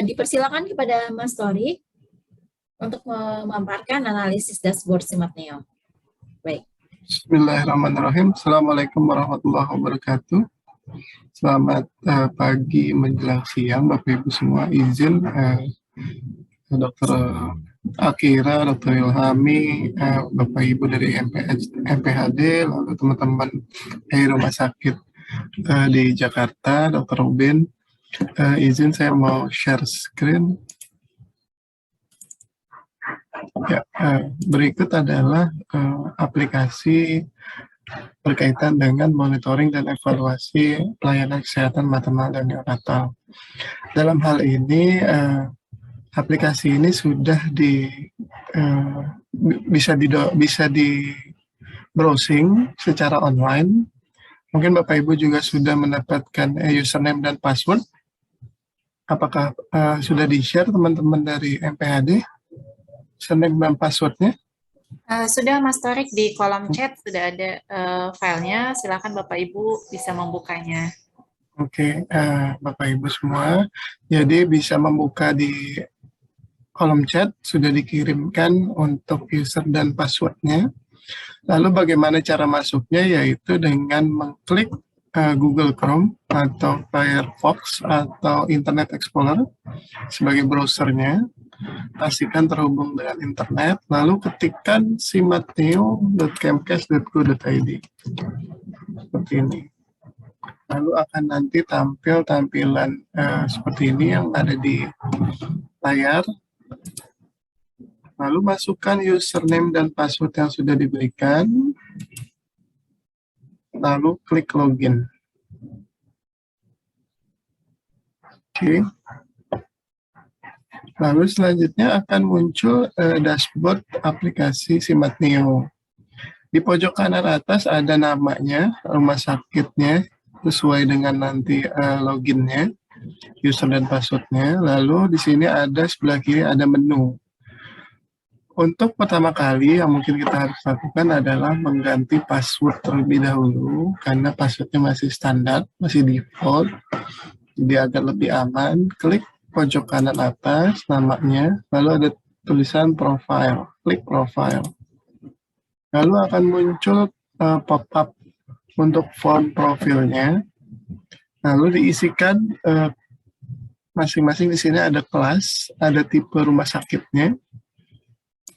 Dipersilakan kepada Mas Tori untuk memaparkan analisis dashboard Smart Neo. Baik. Bismillahirrahmanirrahim. Assalamualaikum warahmatullahi wabarakatuh. Selamat pagi menjelang siang, Bapak Ibu semua. Izin Dr. Akira, Dr. Ilhami, Bapak Ibu dari MPHD, lalu teman-teman dari rumah sakit di Jakarta, Dr. Rubin. Izin saya mau share screen. Ya, berikut adalah aplikasi berkaitan dengan monitoring dan evaluasi pelayanan kesehatan maternal dan neonatal. Dalam hal ini, aplikasi ini sudah bisa di browsing secara online. Mungkin Bapak Ibu juga sudah mendapatkan username dan password. Apakah sudah di-share teman-teman dari MPHD? Username dan passwordnya? Sudah Mas Torik, di kolom chat sudah ada filenya. Silakan Bapak Ibu bisa membukanya. Oke, Bapak Ibu semua, jadi bisa membuka di kolom chat, sudah dikirimkan untuk user dan passwordnya. Lalu bagaimana cara masuknya, yaitu dengan mengklik Google Chrome atau Firefox atau Internet Explorer sebagai browsernya. Pastikan terhubung dengan internet, lalu ketikkan smartneo.kemkes.go.id seperti ini. Lalu akan nanti tampil tampilan seperti ini yang ada di layar. Lalu masukkan username dan password yang sudah diberikan. Lalu klik login. Oke. Lalu selanjutnya akan muncul dashboard aplikasi Smart Neo. Di pojok kanan atas ada namanya, rumah sakitnya, sesuai dengan nanti loginnya, user dan passwordnya. Lalu di sini ada sebelah kiri ada menu. Untuk pertama kali yang mungkin kita harus lakukan adalah mengganti password terlebih dahulu, karena passwordnya masih standar, masih default. Jadi agar lebih aman, klik pojok kanan atas namanya, lalu ada tulisan profile, klik profile. Lalu akan muncul pop-up untuk form profilnya. Lalu diisikan masing-masing di sini ada kelas, ada tipe rumah sakitnya,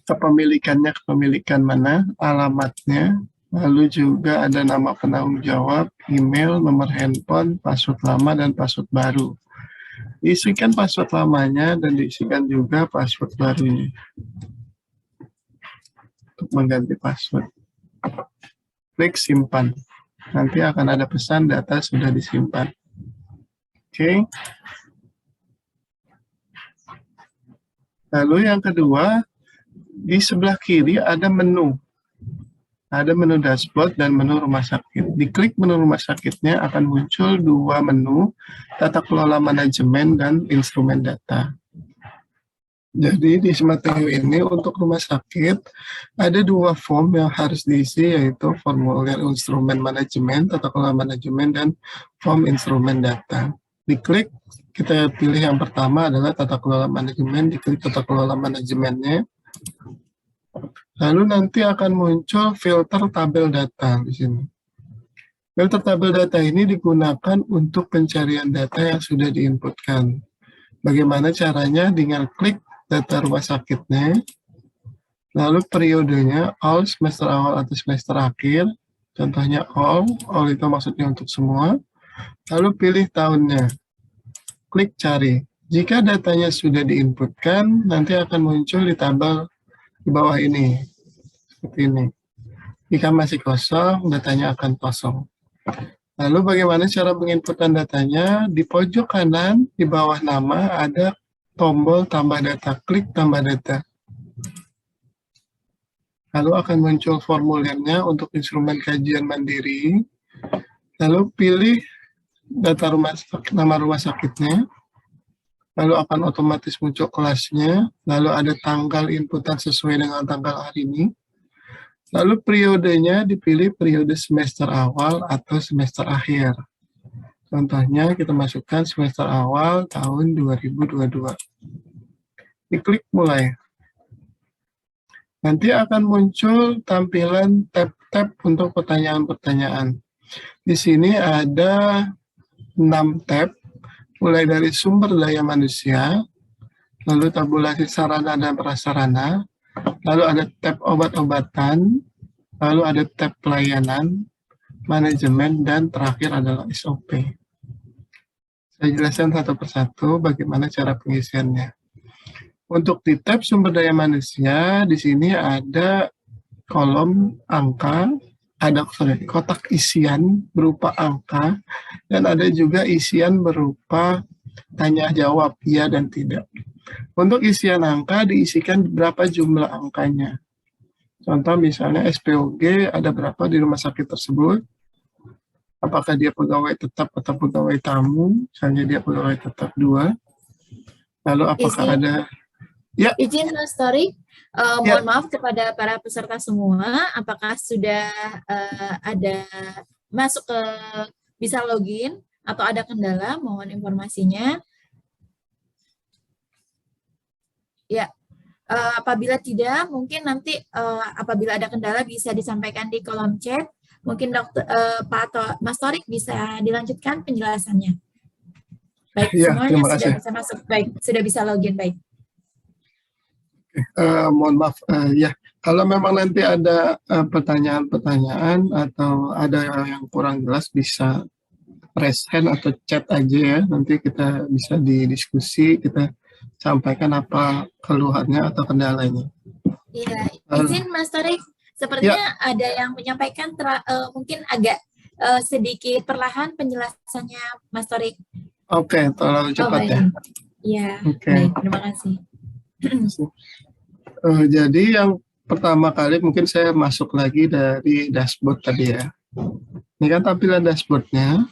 kepemilikan mana, alamatnya, lalu juga ada nama penanggung jawab, email, nomor handphone, password lama dan password baru. Diisikan password lamanya dan diisikan juga password barunya untuk mengganti password. Klik simpan. Nanti akan ada pesan data sudah disimpan. Oke. Lalu yang kedua, di sebelah kiri ada menu. Ada menu dashboard dan menu rumah sakit. Diklik menu rumah sakitnya akan muncul dua menu, tata kelola manajemen dan instrumen data. Jadi di Smart Neo ini untuk rumah sakit ada dua form yang harus diisi, yaitu formulir instrumen manajemen, tata kelola manajemen, dan form instrumen data. Diklik, kita pilih yang pertama adalah tata kelola manajemen, diklik tata kelola manajemennya. Lalu nanti akan muncul filter tabel data di sini. Filter tabel data ini digunakan untuk pencarian data yang sudah diinputkan. Bagaimana caranya? Dengan klik data rumah sakitnya, lalu periodenya all, semester awal atau semester akhir, contohnya all itu maksudnya untuk semua, lalu pilih tahunnya, klik cari. Jika datanya sudah diinputkan, nanti akan muncul di tabel di bawah ini, seperti ini. Jika masih kosong, datanya akan kosong. Lalu bagaimana cara menginputkan datanya? Di pojok kanan, di bawah nama, ada tombol tambah data, klik tambah data. Lalu akan muncul formulirnya untuk instrumen kajian mandiri. Lalu pilih data nama rumah sakitnya. Lalu akan otomatis muncul kelasnya. Lalu ada tanggal inputan sesuai dengan tanggal hari ini. Lalu periodenya dipilih periode semester awal atau semester akhir. Contohnya kita masukkan semester awal tahun 2022. Diklik mulai. Nanti akan muncul tampilan tab-tab untuk pertanyaan-pertanyaan. Di sini ada 6 tab, mulai dari sumber daya manusia, lalu tabulasi sarana dan prasarana, lalu ada tab obat-obatan, lalu ada tab pelayanan, manajemen, dan terakhir adalah SOP. Saya jelaskan satu persatu bagaimana cara pengisiannya. Untuk di tab sumber daya manusia, di sini ada kolom angka, ada kotak isian berupa angka, dan ada juga isian berupa tanya jawab, iya dan tidak. Untuk isian angka diisikan berapa jumlah angkanya. Contoh misalnya SPOG ada berapa di rumah sakit tersebut, apakah dia pegawai tetap atau pegawai tamu, misalnya dia pegawai tetap 2, lalu apakah ada... Ya. Izin Mas Torik, mohon maaf kepada para peserta semua, apakah sudah ada masuk ke bisa login atau ada kendala, mohon informasinya. Ya, apabila tidak, mungkin nanti apabila ada kendala bisa disampaikan di kolom chat. Mungkin Mas Torik bisa dilanjutkan penjelasannya. Baik, ya, semuanya sudah bisa masuk, baik, sudah bisa login, baik. Mohon maaf, ya, kalau memang nanti ada pertanyaan-pertanyaan atau ada yang kurang jelas bisa raise hand atau chat aja ya, nanti kita bisa didiskusi, kita sampaikan apa keluhannya atau kendalanya. Iya, izin Mas Torik, sepertinya ada yang menyampaikan mungkin agak sedikit perlahan penjelasannya Mas Torik. Oke, terlalu cepat ya. Iya, Oke. baik, terima kasih. Jadi yang pertama kali mungkin saya masuk lagi dari dashboard tadi ya. Ini kan tampilan dashboardnya.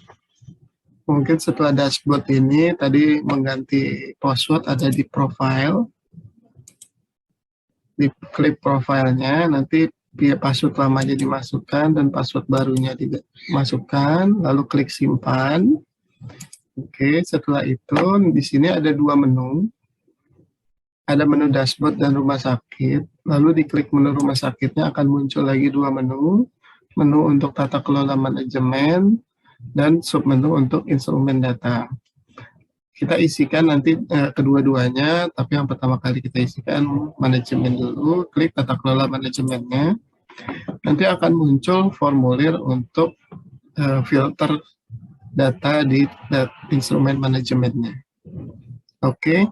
Mungkin setelah dashboard ini tadi mengganti password ada di profile. Diklik profilnya, nanti password lamanya dimasukkan dan password barunya dimasukkan, lalu klik simpan. Oke, setelah itu di sini ada 2 menu. Ada menu dashboard dan rumah sakit, lalu diklik menu rumah sakitnya akan muncul lagi 2 menu, menu untuk tata kelola manajemen, dan submenu untuk instrumen data. Kita isikan nanti kedua-duanya, tapi yang pertama kali kita isikan manajemen dulu, klik tata kelola manajemennya, nanti akan muncul formulir untuk filter data di instrumen manajemennya. Oke.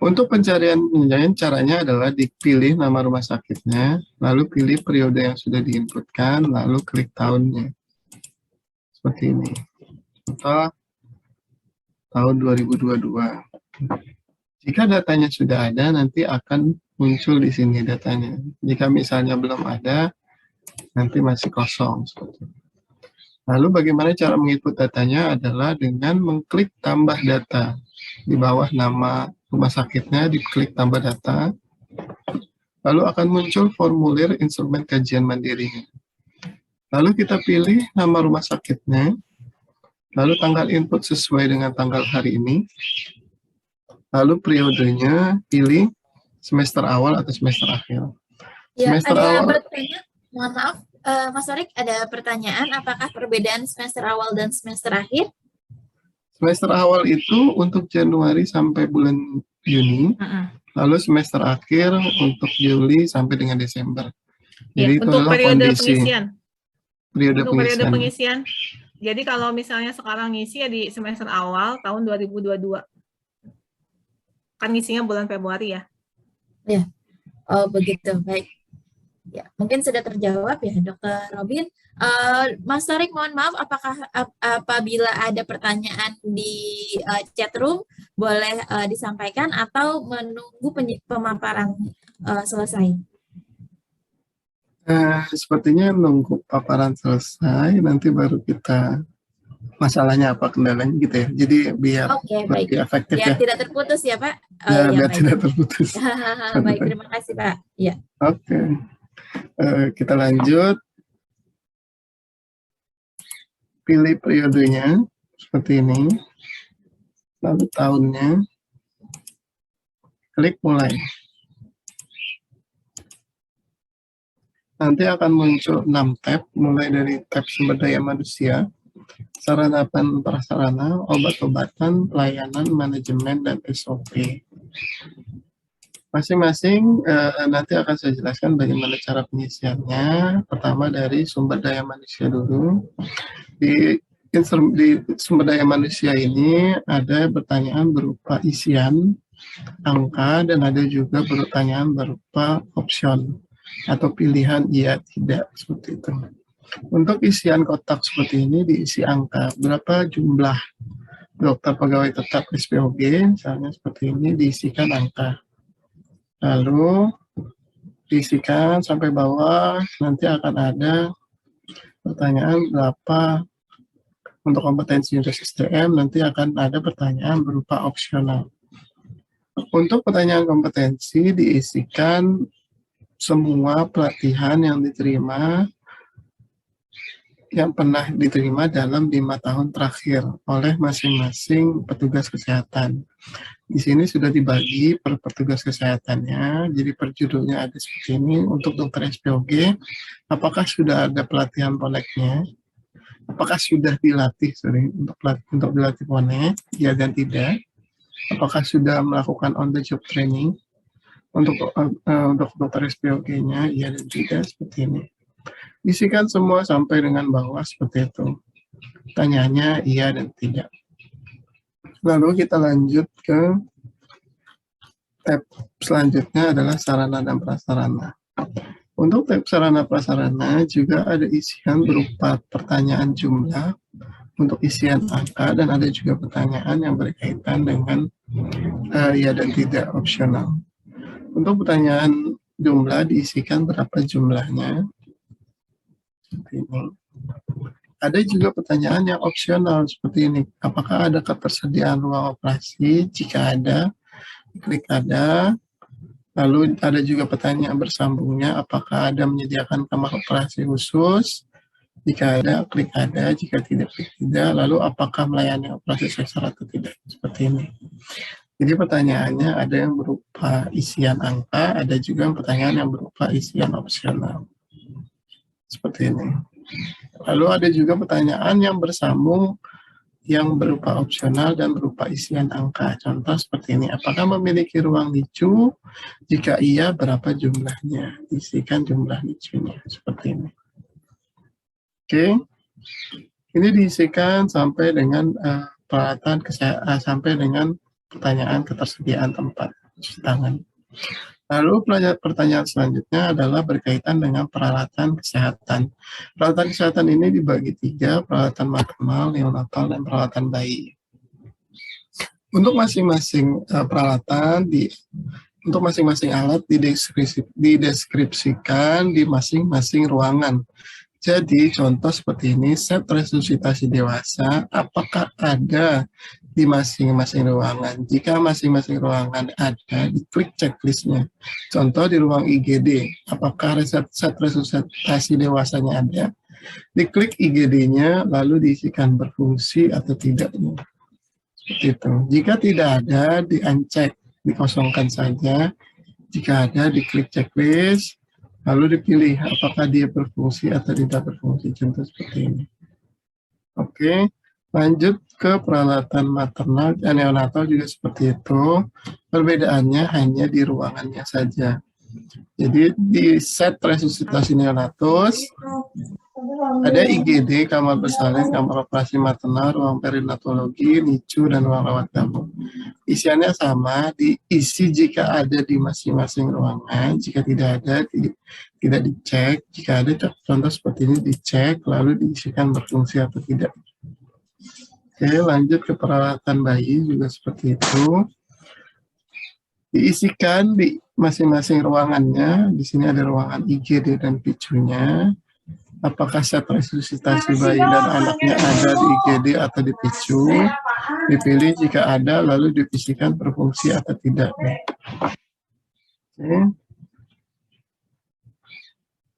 Untuk pencarian caranya adalah dipilih nama rumah sakitnya, lalu pilih periode yang sudah diinputkan, lalu klik tahunnya. Seperti ini. Contoh tahun 2022. Jika datanya sudah ada, nanti akan muncul di sini datanya. Jika misalnya belum ada, nanti masih kosong. Lalu bagaimana cara menginput datanya adalah dengan mengklik tambah data. Di bawah nama rumah sakitnya diklik tambah data, lalu akan muncul formulir instrumen kajian mandiri. Lalu kita pilih nama rumah sakitnya, lalu tanggal input sesuai dengan tanggal hari ini, lalu periodenya pilih semester awal atau semester akhir. Ya, semester ada awal. Bertanya, mohon maaf, Mas Torik, ada pertanyaan, apakah perbedaan semester awal dan semester akhir? Semester awal itu untuk Januari sampai bulan Juni, lalu semester akhir untuk Juli sampai dengan Desember. Jadi itu untuk adalah periode kondisi. pengisian. Periode pengisian. Jadi kalau misalnya sekarang ngisi ya di semester awal tahun 2022. Kan ngisinya bulan Februari ya. Ya, oh begitu, baik. Ya, mungkin sudah terjawab ya, Dr. Robin. Mas Torik, mohon maaf, apabila ada pertanyaan di chat room, boleh disampaikan atau menunggu pemaparan selesai? Sepertinya nunggu paparan selesai, nanti baru kita masalahnya apa, kendalanya gitu ya. Jadi biar lebih efektif biar ya. tidak terputus ya Pak. Ya, biar tidak terputus. Baik, terima kasih Pak. Ya. Oke. Kita lanjut. Pilih periodenya, seperti ini. Lalu tahunnya, klik mulai. Nanti akan muncul 6 tab, mulai dari tab sumber daya manusia, sarana dan prasarana, obat-obatan, pelayanan, manajemen, dan SOP. Masing-masing nanti akan saya jelaskan bagaimana cara pengisiannya. Pertama dari sumber daya manusia dulu. Di sumber daya manusia ini ada pertanyaan berupa isian, angka, dan ada juga pertanyaan berupa option atau pilihan iya tidak, seperti itu. Untuk isian kotak seperti ini diisi angka, berapa jumlah dokter pegawai tetap SPOG, misalnya seperti ini, diisikan angka. Lalu diisikan sampai bawah, nanti akan ada pertanyaan berapa untuk kompetensi SDM, nanti akan ada pertanyaan berupa opsional. Untuk pertanyaan kompetensi diisikan semua pelatihan yang diterima, yang pernah diterima dalam 5 tahun terakhir oleh masing-masing petugas kesehatan. Di sini sudah dibagi per petugas kesehatannya, jadi per judulnya ada seperti ini. Untuk dokter SPOG, apakah sudah ada pelatihan poneknya? Apakah sudah dilatih, untuk dilatih ponek? Ya dan tidak. Apakah sudah melakukan on the job training? Untuk dokter SPOG-nya, ya dan tidak, seperti ini. Isikan semua sampai dengan bawah seperti itu. Tanyanya iya dan tidak. Lalu kita lanjut ke tab selanjutnya adalah sarana dan prasarana. Untuk tab sarana prasarana juga ada isian berupa pertanyaan jumlah, untuk isian angka, dan ada juga pertanyaan yang berkaitan dengan ya dan tidak opsional. Untuk pertanyaan jumlah diisikan berapa jumlahnya. Seperti ini. Ada juga pertanyaan yang opsional seperti ini. Apakah ada ketersediaan ruang operasi? Jika ada, klik ada. Lalu ada juga pertanyaan bersambungnya. Apakah ada menyediakan kamar operasi khusus? Jika ada, klik ada. Jika tidak, klik tidak. Lalu apakah melayani operasi sesar atau tidak? Seperti ini. Jadi pertanyaannya ada yang berupa isian angka, ada juga pertanyaan yang berupa isian opsional. Seperti ini. Lalu ada juga pertanyaan yang bersambung yang berupa opsional dan berupa isian angka. Contoh seperti ini, apakah memiliki ruang NICU? Jika iya, berapa jumlahnya? Isikan jumlah NICU-nya. Seperti ini. Oke. Ini diisikan sampai dengan peralatan kesehatan, sampai dengan pertanyaan ketersediaan tempat cuci tangan. Lalu pertanyaan selanjutnya adalah berkaitan dengan peralatan kesehatan. Peralatan kesehatan ini dibagi 3, peralatan maternal, neonatal, dan peralatan bayi. Untuk masing-masing peralatan, untuk masing-masing alat dideskripsikan di masing-masing ruangan. Jadi contoh seperti ini, set resusitasi dewasa, apakah ada di masing-masing ruangan? Jika masing-masing ruangan ada, diklik checklistnya. Contoh di ruang IGD, apakah set resusitasi dewasanya ada? Diklik IGD-nya, lalu diisikan berfungsi atau tidaknya. Seperti itu. Jika tidak ada, di-uncheck, dikosongkan saja. Jika ada, diklik checklist, lalu dipilih apakah dia berfungsi atau tidak berfungsi. Contoh seperti ini. Oke, lanjut ke peralatan maternal dan neonatal juga seperti itu. Perbedaannya hanya di ruangannya saja. Jadi di set resusitasi neonatus ada IGD, kamar bersalin, kamar operasi maternal, ruang perinatologi, NICU, dan ruang rawat jamu. Isiannya sama, diisi jika ada di masing-masing ruangan. Jika tidak ada, tidak dicek. Jika ada, contoh seperti ini dicek, lalu diisikan berfungsi atau tidak. Oke, lanjut ke peralatan bayi juga seperti itu. Diisikan di masing-masing ruangannya. Di sini ada ruangan IGD dan PICU-nya. Apakah set resusitasi bayi dan anaknya ada di IGD atau di PICU? Dipilih jika ada, lalu diisikan berfungsi atau tidak. Oke.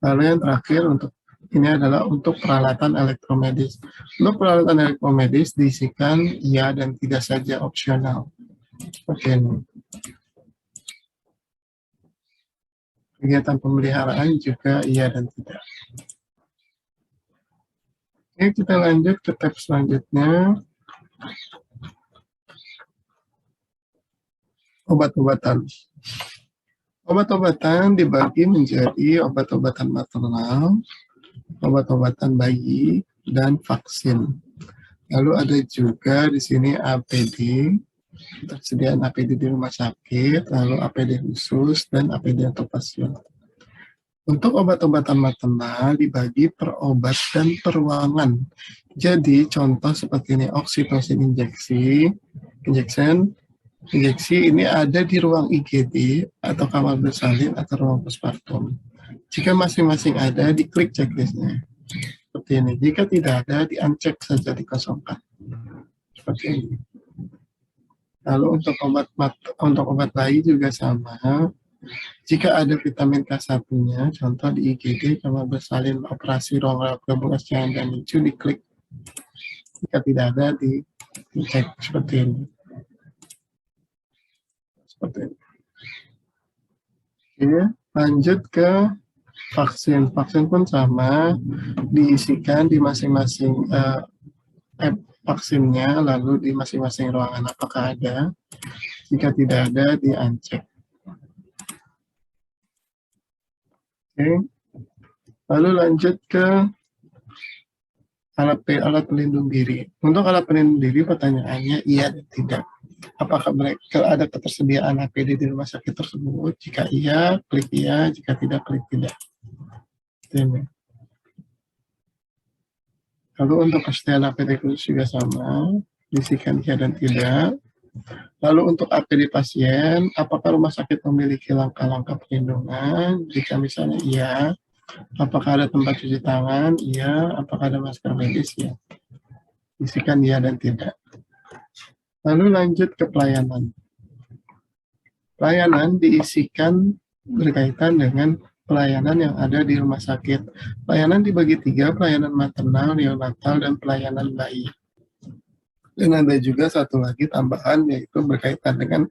Lalu yang terakhir untuk Ini adalah untuk peralatan elektromedis. Untuk peralatan elektromedis diisikan iya dan tidak saja, opsional. Seperti ini. Kegiatan pemeliharaan juga iya dan tidak. Oke, kita lanjut ke tab selanjutnya. Obat-obatan. Obat-obatan dibagi menjadi obat-obatan maternal, obat-obatan bayi, dan vaksin. Lalu ada juga di sini APD, ketersediaan APD di rumah sakit, lalu APD khusus, dan APD untuk pasien. Untuk obat-obatan maternal dibagi per obat dan per ruangan. Jadi contoh seperti ini, oksitosin injeksi ini ada di ruang IGD atau kamar bersalin atau ruang postpartum. Jika masing-masing ada, diklik checklistnya. Seperti ini. Jika tidak ada, di-uncheck saja, dikosongkan. Seperti ini. Lalu untuk obat bayi juga sama. Jika ada vitamin K1-nya, contoh di IGD, kamar bersalin, operasi ruang rawat gabungan cairan dan NICU, diklik. Jika tidak ada, dicek seperti ini. Seperti ini. Oke, lanjut ke vaksin. Vaksin pun sama, diisikan di masing-masing vaksinnya, lalu di masing-masing ruangan apakah ada. Jika tidak ada, di-uncheck. Oke. Lalu lanjut ke alat pelindung diri. Untuk alat pelindung diri pertanyaannya iya dan tidak. Apakah mereka ada ketersediaan APD di rumah sakit tersebut? Jika iya, klik iya. Jika tidak, klik tidak. Ini. Lalu untuk kesediaan APD khusus juga sama, diisikan iya dan tidak. Lalu untuk APD pasien, apakah rumah sakit memiliki langkah-langkah perlindungan? Jika misalnya iya, apakah ada tempat cuci tangan? Iya. Apakah ada masker medis? Ya. Isikan iya dan tidak. Lalu lanjut ke pelayanan. Pelayanan diisikan berkaitan dengan pelayanan yang ada di rumah sakit. Pelayanan dibagi 3, pelayanan maternal, neonatal, dan pelayanan bayi. Dan ada juga satu lagi tambahan, yaitu berkaitan dengan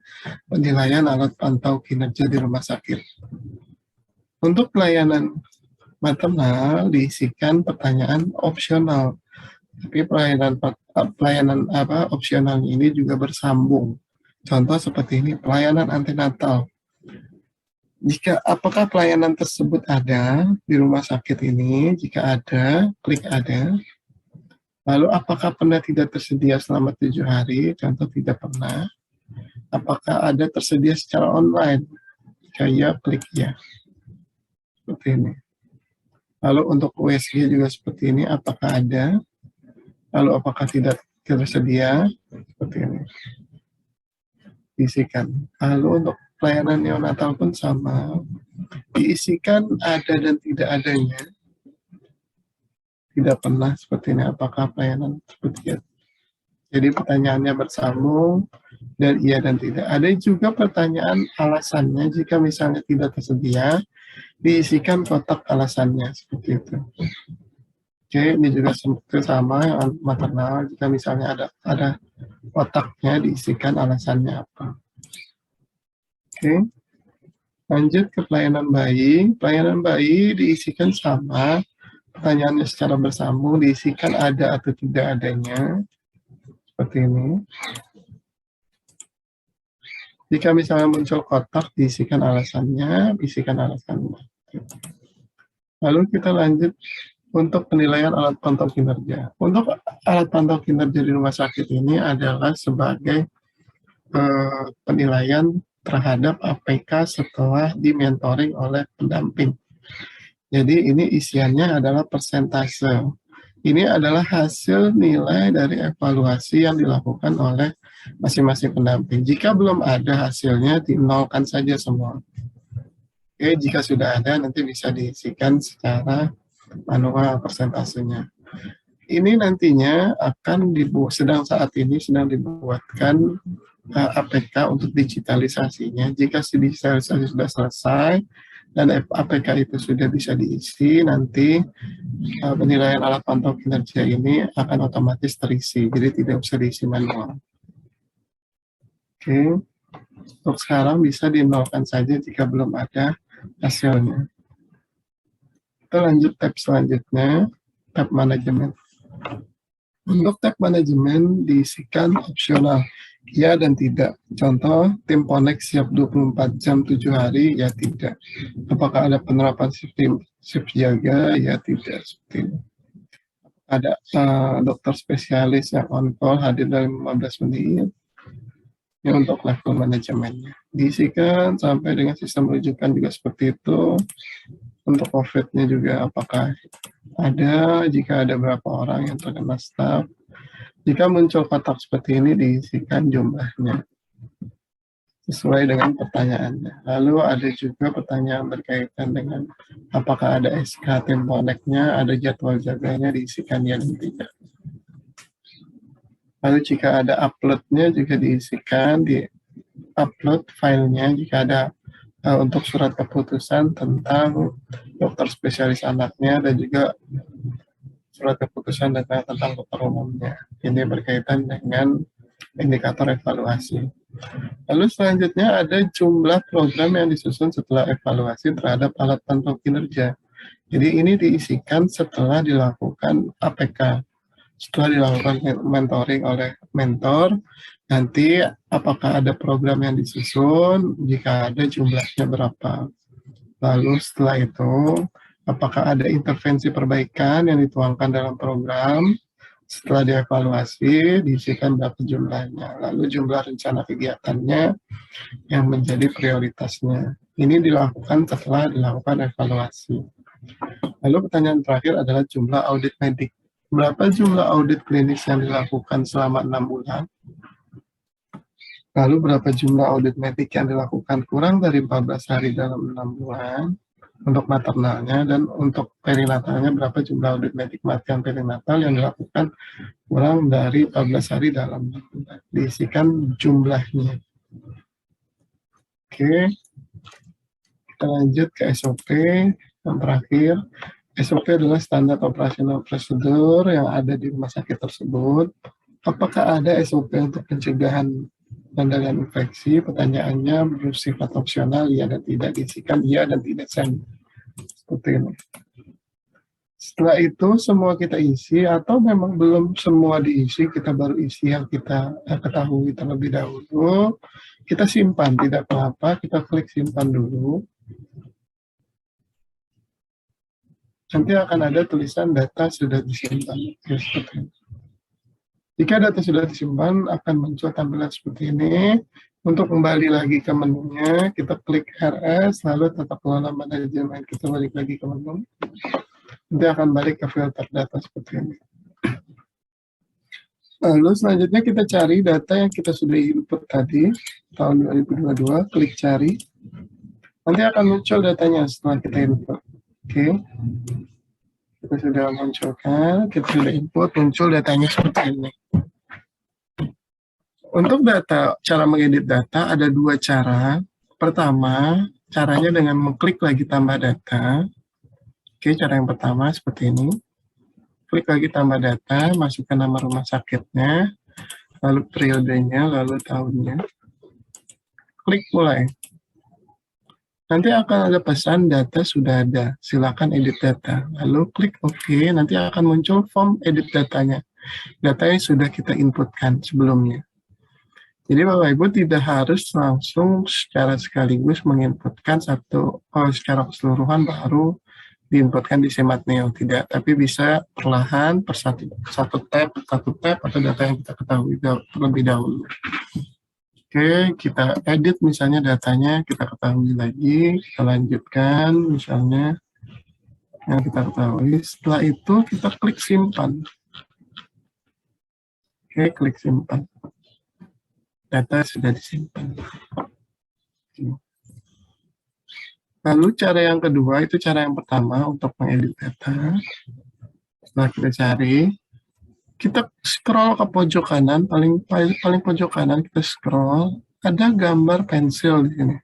penilaian alat pantau kinerja di rumah sakit. Untuk pelayanan maternal diisikan pertanyaan opsional. Tapi pelayanan opsional ini juga bersambung. Contoh seperti ini, pelayanan antenatal. Apakah pelayanan tersebut ada di rumah sakit ini? Jika ada, klik ada. Lalu apakah pernah tidak tersedia selama 7 hari? Contoh tidak pernah. Apakah ada tersedia secara online? Jika ya, klik ya. Seperti ini. Lalu untuk USG juga seperti ini. Apakah ada? Lalu apakah tidak tersedia? Seperti ini. Diisikan. Lalu untuk pelayanan neonatal pun sama. Diisikan ada dan tidak adanya. Tidak pernah seperti ini, apakah pelayanan seperti itu. Jadi pertanyaannya bersambung dan iya dan tidak. Ada juga pertanyaan alasannya, jika misalnya tidak tersedia, diisikan kotak alasannya, seperti itu. Oke, ini juga sama yang maternal, jika misalnya ada kotaknya, diisikan alasannya apa. Oke, lanjut ke pelayanan bayi. Pelayanan bayi diisikan sama, pertanyaannya secara bersambung, diisikan ada atau tidak adanya. Seperti ini. Jika misalnya muncul kotak, diisikan alasannya, isikan alasannya. Lalu kita lanjut untuk penilaian alat pantau kinerja. Untuk alat pantau kinerja di rumah sakit ini adalah sebagai penilaian terhadap APK setelah dimentoring oleh pendamping. Jadi ini isiannya adalah persentase. Ini adalah hasil nilai dari evaluasi yang dilakukan oleh masing-masing pendamping. Jika belum ada hasilnya, dinolkan saja semua. Oke, jika sudah ada, nanti bisa diisikan secara manual persentasenya. Ini nantinya akan saat ini sedang dibuatkan APK untuk digitalisasinya. Jika digitalisasi sudah selesai, dan APK itu sudah bisa diisi, nanti penilaian alat pantau kinerja ini akan otomatis terisi, jadi tidak usah diisi manual. Oke, untuk sekarang bisa dinolkan saja jika belum ada hasilnya. Kita lanjut tab selanjutnya, tab manajemen. Untuk tab manajemen diisikan opsional, ya dan tidak. Contoh, tim Ponex siap 24 jam 7 hari, ya tidak. Apakah ada penerapan shift jaga, ya tidak. Seperti ini. Ada dokter spesialis yang on call hadir dalam 15 menit. Ini untuk level manajemennya. Diisikan sampai dengan sistem rujukan juga seperti itu. Untuk COVID-nya juga apakah ada, jika ada berapa orang yang terkena staf. Jika muncul kotak seperti ini, diisikan jumlahnya sesuai dengan pertanyaannya. Lalu ada juga pertanyaan berkaitan dengan apakah ada SK tim Ponex-nya, ada jadwal jaganya, diisikan ya dan tidak. Lalu jika ada upload-nya juga diisikan, di upload filenya jika ada untuk surat keputusan tentang dokter spesialis anaknya dan juga surat keputusan tentang dokter umumnya. Ini berkaitan dengan indikator evaluasi. Lalu selanjutnya ada jumlah program yang disusun setelah evaluasi terhadap alat pantau kinerja. Jadi ini diisikan setelah dilakukan APK. Setelah dilakukan mentoring oleh mentor, nanti apakah ada program yang disusun, jika ada jumlahnya berapa. Lalu setelah itu, apakah ada intervensi perbaikan yang dituangkan dalam program, setelah dievaluasi, diisikan berapa jumlahnya. Lalu jumlah rencana kegiatannya yang menjadi prioritasnya. Ini dilakukan setelah dilakukan evaluasi. Lalu pertanyaan terakhir adalah jumlah audit medik. Berapa jumlah audit klinis yang dilakukan selama 6 bulan? Lalu berapa jumlah audit medik yang dilakukan kurang dari 14 hari dalam 6 bulan untuk maternalnya, dan untuk perinatalnya berapa jumlah audit medik kematian perinatal yang dilakukan kurang dari 14 hari dalam 6 bulan. Diisikan jumlahnya. Oke, kita lanjut ke SOP yang terakhir. SOP adalah standar operasional prosedur yang ada di rumah sakit tersebut. Apakah ada SOP untuk pencegahan pengendalian infeksi? Pertanyaannya bersifat opsional, ya dan tidak. Diisikan ya dan tidak. Seperti ini. Setelah itu semua kita isi, atau memang belum semua diisi, kita baru isi yang kita ketahui terlebih dahulu. Kita simpan, tidak apa-apa, kita klik simpan dulu. Nanti akan ada tulisan data sudah disimpan. Ya, seperti ini. Jika data sudah disimpan, akan muncul tampilan seperti ini. Untuk kembali lagi ke menunya, kita klik RS, lalu tata kelola manajemen. Kita balik lagi ke menu. Nanti akan balik ke filter data seperti ini. Lalu selanjutnya kita cari data yang kita sudah input tadi, tahun 2022, klik cari. Nanti akan muncul datanya setelah kita input. Oke, kita sudah munculkan, kita sudah input, muncul datanya seperti ini. Untuk data, cara mengedit data ada dua cara. Pertama, caranya dengan mengklik lagi tambah data. Oke, cara yang pertama seperti ini. Klik lagi tambah data, masukkan nama rumah sakitnya, lalu periodenya, lalu tahunnya. Klik mulai. Nanti akan ada pesan data sudah ada, silakan edit data. Lalu klik OK, nanti akan muncul form edit datanya. Data yang sudah kita inputkan sebelumnya. Jadi Bapak Ibu tidak harus langsung secara sekaligus menginputkan secara keseluruhan baru diinputkan di Sematneo, tidak. Tapi bisa perlahan per satu tab atau data yang kita ketahui terlebih dahulu. Oke, kita edit misalnya datanya, kita ketahui lagi, kita lanjutkan misalnya yang kita ketahui. Setelah itu kita klik simpan. Oke, klik simpan. Data sudah disimpan. Lalu cara yang kedua, itu cara yang pertama untuk mengedit data. Setelah kita cari, kita scroll ke pojok kanan, paling pojok kanan kita scroll, ada gambar pensil di sini.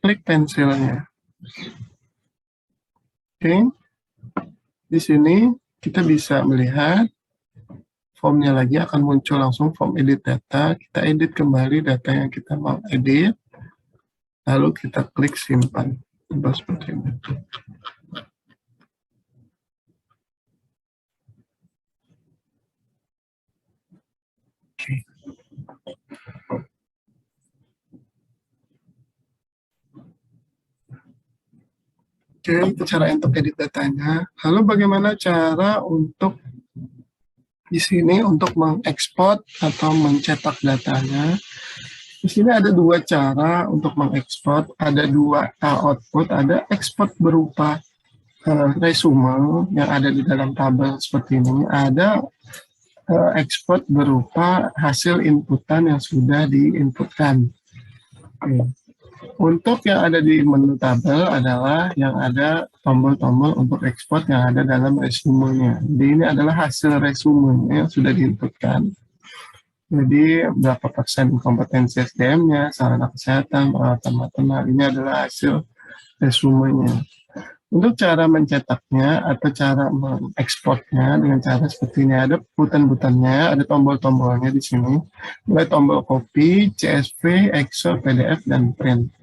Klik pensilnya. Oke, di sini kita bisa melihat formnya lagi akan muncul langsung form edit data. Kita edit kembali data yang kita mau edit, lalu kita klik simpan. Seperti ini. Oke, itu cara untuk edit datanya. Lalu bagaimana cara untuk di sini untuk mengekspor atau mencetak datanya? Di sini ada dua cara untuk mengekspor, ada dua output, ada ekspor berupa resume yang ada di dalam tabel seperti ini, ada ekspor berupa hasil inputan yang sudah diinputkan. Oke. Untuk yang ada di menu tabel adalah yang ada tombol-tombol untuk ekspor yang ada dalam resumenya. Jadi ini adalah hasil resumenya yang sudah diinputkan. Jadi berapa persen kompetensi SDM-nya, sarana kesehatan, perawatan maternal, ini adalah hasil resumenya. Untuk cara mencetaknya atau cara mengekspornya dengan cara seperti ini, ada button-buttonnya, ada tombol-tombolnya di sini. Mulai tombol copy, CSV, Excel, PDF, dan print.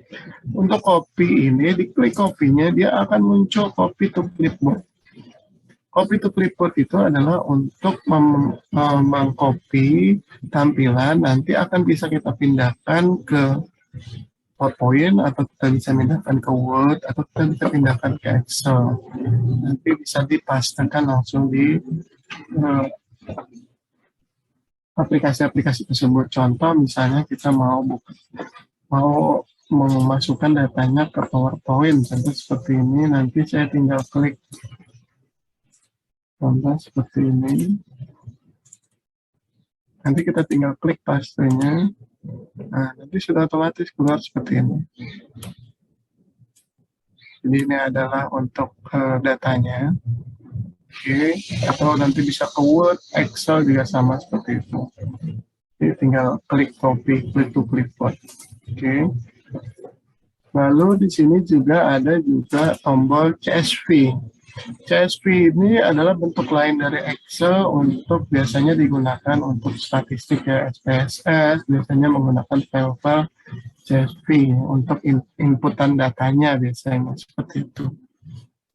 Untuk copy ini, diklik copy-nya, dia akan muncul copy to clipboard. Copy to clipboard itu adalah untuk mengcopy tampilan, nanti akan bisa kita pindahkan ke PowerPoint, atau kita bisa pindahkan ke Word, atau kita bisa pindahkan ke Excel. Nanti bisa dipastekan langsung di aplikasi-aplikasi tersebut. Contoh misalnya kita mau memasukkan datanya ke PowerPoint, contoh seperti ini, nanti saya tinggal klik. Contoh seperti ini. Nanti kita tinggal klik pastenya. Nah, nanti sudah otomatis keluar seperti ini. Jadi ini adalah untuk datanya. Oke, atau nanti bisa ke Word, Excel juga sama seperti itu. Jadi tinggal klik copy, klik to clipboard. Oke. Lalu di sini juga ada juga tombol CSV. CSV ini adalah bentuk lain dari Excel untuk biasanya digunakan untuk statistik ya, SPSS, biasanya menggunakan file-file CSV untuk inputan datanya biasanya seperti itu.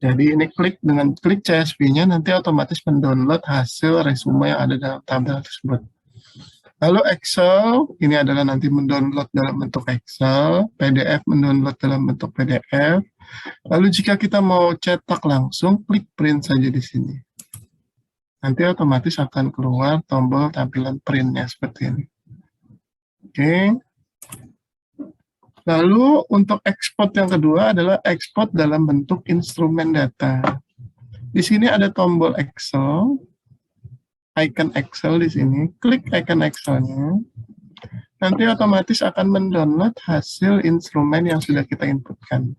Jadi ini dengan klik CSV-nya nanti otomatis mendownload hasil resume yang ada dalam tabel tersebut. Lalu Excel, ini adalah nanti mendownload dalam bentuk Excel, PDF mendownload dalam bentuk PDF. Lalu jika kita mau cetak langsung, klik print saja di sini. Nanti otomatis akan keluar tombol tampilan printnya seperti ini. Oke. Lalu untuk ekspor yang kedua adalah ekspor dalam bentuk instrumen data. Di sini ada tombol Excel, icon Excel di sini. Klik icon Excel-nya. Nanti otomatis akan mendownload hasil instrumen yang sudah kita inputkan.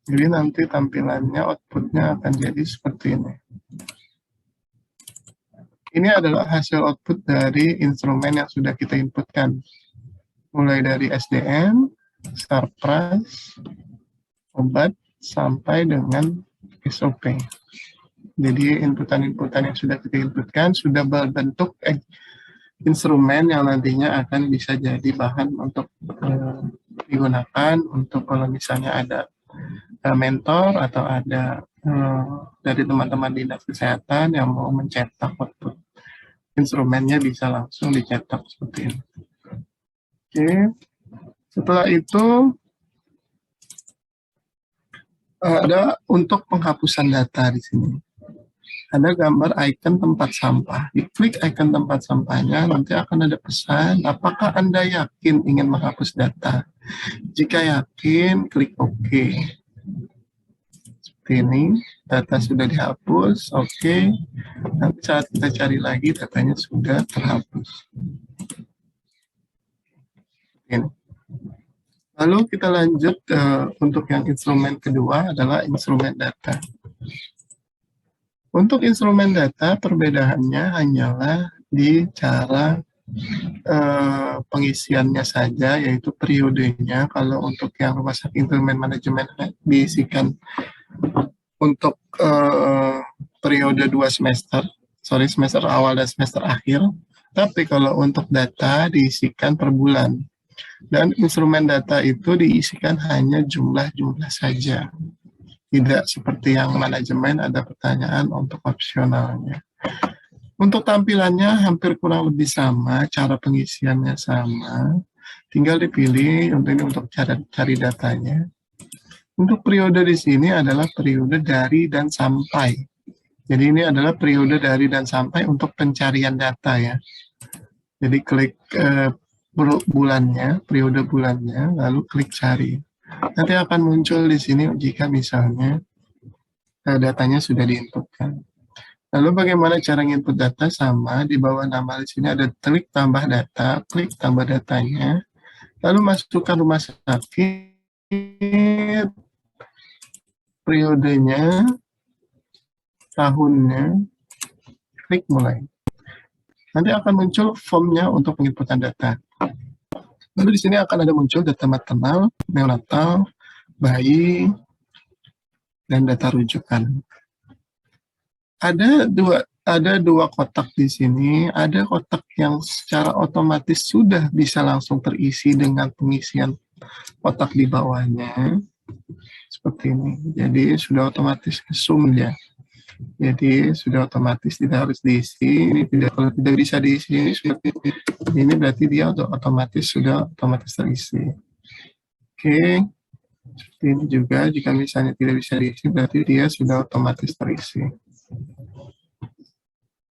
Jadi nanti tampilannya, outputnya akan jadi seperti ini. Ini adalah hasil output dari instrumen yang sudah kita inputkan. Mulai dari SDM, start price, obat, sampai dengan SOP. Jadi inputan-inputan yang sudah kita inputkan sudah berbentuk instrumen yang nantinya akan bisa jadi bahan untuk digunakan untuk kalau misalnya ada mentor atau ada dari teman-teman dinas kesehatan yang mau mencetak output instrumennya bisa langsung dicetak seperti ini. Oke, setelah itu ada untuk penghapusan data di sini. Ada gambar icon tempat sampah. Diklik icon tempat sampahnya, nanti akan ada pesan, apakah Anda yakin ingin menghapus data? Jika yakin, klik OK. Seperti ini, data sudah dihapus, OK. Nanti saat kita cari lagi, datanya sudah terhapus. Ini. Lalu kita lanjut untuk yang instrumen kedua adalah instrumen data. Untuk instrumen data, perbedaannya hanyalah di cara pengisiannya saja, yaitu periodenya. Kalau untuk yang rumah sakit instrumen manajemen diisikan untuk periode 2 semester, semester awal dan semester akhir. Tapi kalau untuk data diisikan per bulan. Dan instrumen data itu diisikan hanya jumlah-jumlah saja. Tidak seperti yang manajemen ada pertanyaan untuk opsionalnya. Untuk tampilannya hampir kurang lebih sama, cara pengisiannya sama. Tinggal dipilih untuk cara cari datanya. Untuk periode di sini adalah periode dari dan sampai. Jadi ini adalah periode dari dan sampai untuk pencarian data ya. Jadi klik bulannya, periode bulannya, lalu klik cari. Nanti akan muncul di sini jika misalnya datanya sudah diinputkan. Lalu bagaimana cara input data? Sama, di bawah nama di sini ada klik tambah data, klik tambah datanya, lalu masukkan rumah sakit, periodenya, tahunnya, klik mulai. Nanti akan muncul formnya untuk penginputan data. Lalu di sini akan ada muncul data maternal, neonatal, bayi, dan data rujukan. Ada dua kotak di sini. Ada kotak yang secara otomatis sudah bisa langsung terisi dengan pengisian kotak di bawahnya. Seperti ini. Jadi sudah otomatis zoom ya. Jadi sudah otomatis tidak harus diisi. Ini kalau tidak bisa diisi ini berarti dia otomatis terisi. Oke. Seperti ini juga jika misalnya tidak bisa diisi berarti dia sudah otomatis terisi.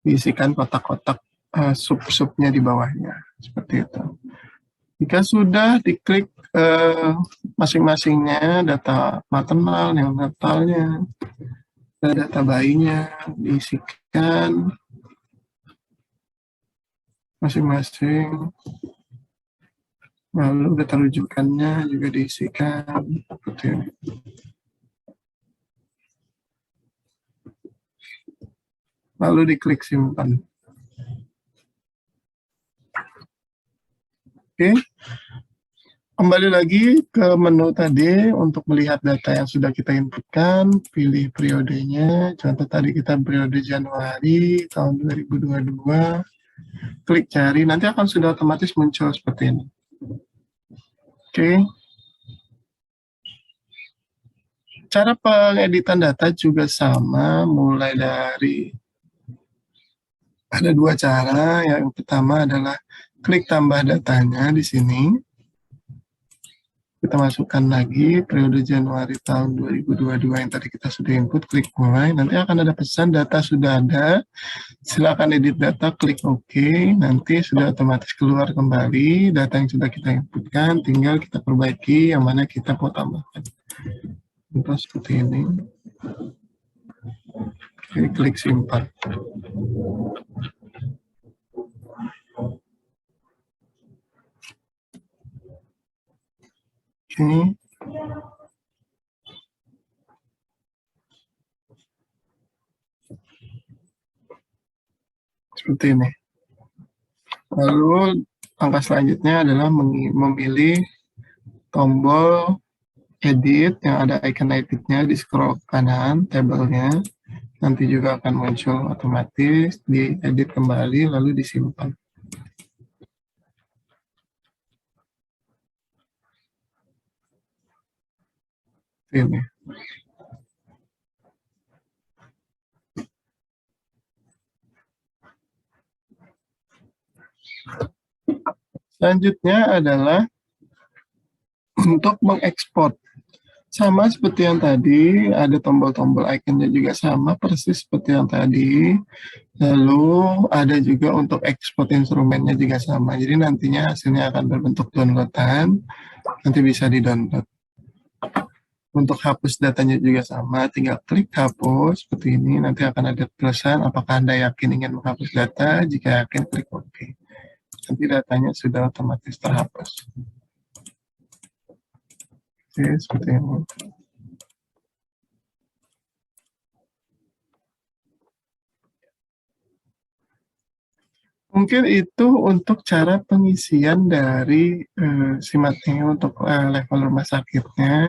Diisikan kotak-kotak sub-subnya di bawahnya seperti itu. Jika sudah diklik masing-masingnya, data maternal, neonatalnya, data bayinya diisikan masing-masing, lalu data rujukannya juga diisikan seperti ini. Lalu diklik simpan. Oke. Kembali lagi ke menu tadi untuk melihat data yang sudah kita inputkan, pilih periodenya. Contoh tadi kita periode Januari tahun 2022. Klik cari, nanti akan sudah otomatis muncul seperti ini. Oke. Cara pengeditan data juga sama, mulai dari ada dua cara. Yang pertama adalah klik tambah datanya di sini. Kita masukkan lagi periode Januari tahun 2022 yang tadi kita sudah input, klik mulai. Nanti akan ada pesan data sudah ada. Silakan edit data, klik OK. Nanti sudah otomatis keluar kembali data yang sudah kita inputkan. Tinggal kita perbaiki yang mana kita mau tambahkan. Contoh seperti ini. Oke, klik simpan. Oke. Seperti ini. Lalu langkah selanjutnya adalah memilih tombol edit yang ada icon editnya di scroll kanan tabelnya. Nanti juga akan muncul otomatis, diedit kembali lalu disimpan. Ini. Selanjutnya adalah untuk mengekspor. Sama seperti yang tadi, ada tombol-tombol ikonnya juga sama persis seperti yang tadi. Lalu ada juga untuk ekspor instrumennya juga sama. Jadi nantinya hasilnya akan berbentuk downloadan, nanti bisa di-download. Untuk hapus datanya juga sama, tinggal klik hapus seperti ini, nanti akan ada tulisan apakah Anda yakin ingin menghapus data, jika yakin klik OK. Nanti datanya sudah otomatis terhapus. Oke, seperti ini. Mungkin itu untuk cara pengisian dari si Mateo untuk level rumah sakitnya.